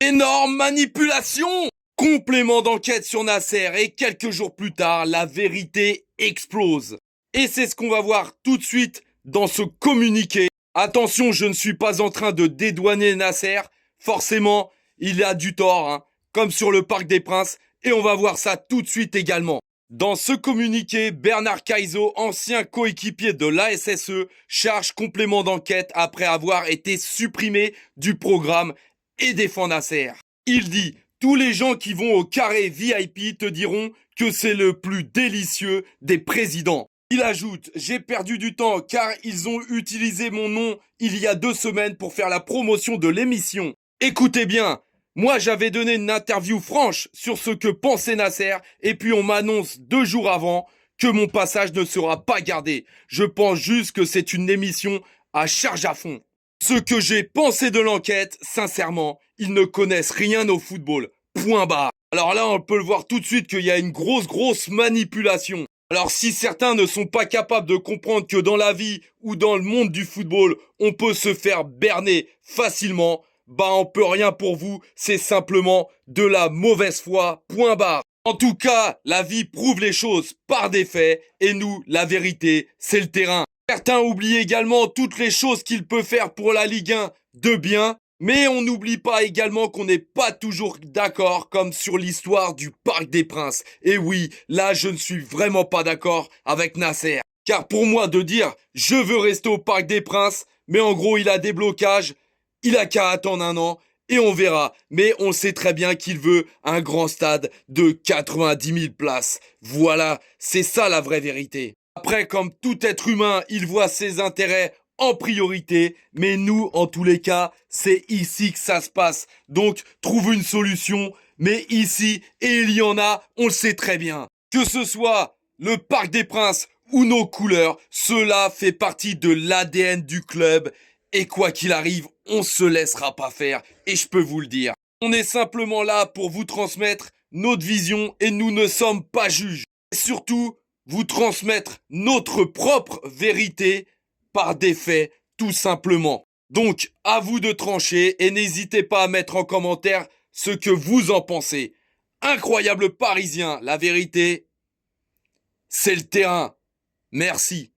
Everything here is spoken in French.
Énorme manipulation! Complément d'enquête sur Nasser et quelques jours plus tard, la vérité explose. Et c'est ce qu'on va voir tout de suite dans ce communiqué. Attention, je ne suis pas en train de dédouaner Nasser. Forcément, il a du tort, hein, comme sur le Parc des Princes. Et on va voir ça tout de suite également. Dans ce communiqué, Bernard Caizot, ancien coéquipier de l'ASSE, charge complément d'enquête après avoir été supprimé du programme et défend Nasser. Il dit: tous les gens qui vont au carré VIP te diront que c'est le plus délicieux des présidents. Il ajoute: j'ai perdu du temps car ils ont utilisé mon nom il y a 2 semaines pour faire la promotion de l'émission. Écoutez bien, moi j'avais donné une interview franche sur ce que pensait Nasser et puis on m'annonce 2 jours avant que mon passage ne sera pas gardé. Je pense juste que c'est une émission à charge à fond. Ce que j'ai pensé de l'enquête, sincèrement, ils ne connaissent rien au football. Point barre. Alors là, on peut le voir tout de suite qu'il y a une grosse manipulation. Alors si certains ne sont pas capables de comprendre que dans la vie ou dans le monde du football, on peut se faire berner facilement, bah on peut rien pour vous, c'est simplement de la mauvaise foi. Point barre. En tout cas, la vie prouve les choses par des faits et nous, la vérité, c'est le terrain. Certains oublient également toutes les choses qu'il peut faire pour la Ligue 1 de bien, mais on n'oublie pas également qu'on n'est pas toujours d'accord comme sur l'histoire du Parc des Princes. Et oui, là je ne suis vraiment pas d'accord avec Nasser. Car pour moi de dire je veux rester au Parc des Princes, mais en gros il a des blocages, il a qu'à attendre 1 an et on verra. Mais on sait très bien qu'il veut un grand stade de 90 000 places. Voilà, c'est ça la vraie vérité. Après, comme tout être humain, il voit ses intérêts en priorité, mais nous, en tous les cas, c'est ici que ça se passe. Donc, trouve une solution, mais ici, et il y en a, on le sait très bien. Que ce soit le Parc des Princes ou nos couleurs, cela fait partie de l'ADN du club, et quoi qu'il arrive, on se laissera pas faire, et je peux vous le dire. On est simplement là pour vous transmettre notre vision, et nous ne sommes pas juges. Et surtout, vous transmettre notre propre vérité par des faits, tout simplement. Donc, à vous de trancher et n'hésitez pas à mettre en commentaire ce que vous en pensez. Incroyable Parisien, la vérité, c'est le terrain. Merci.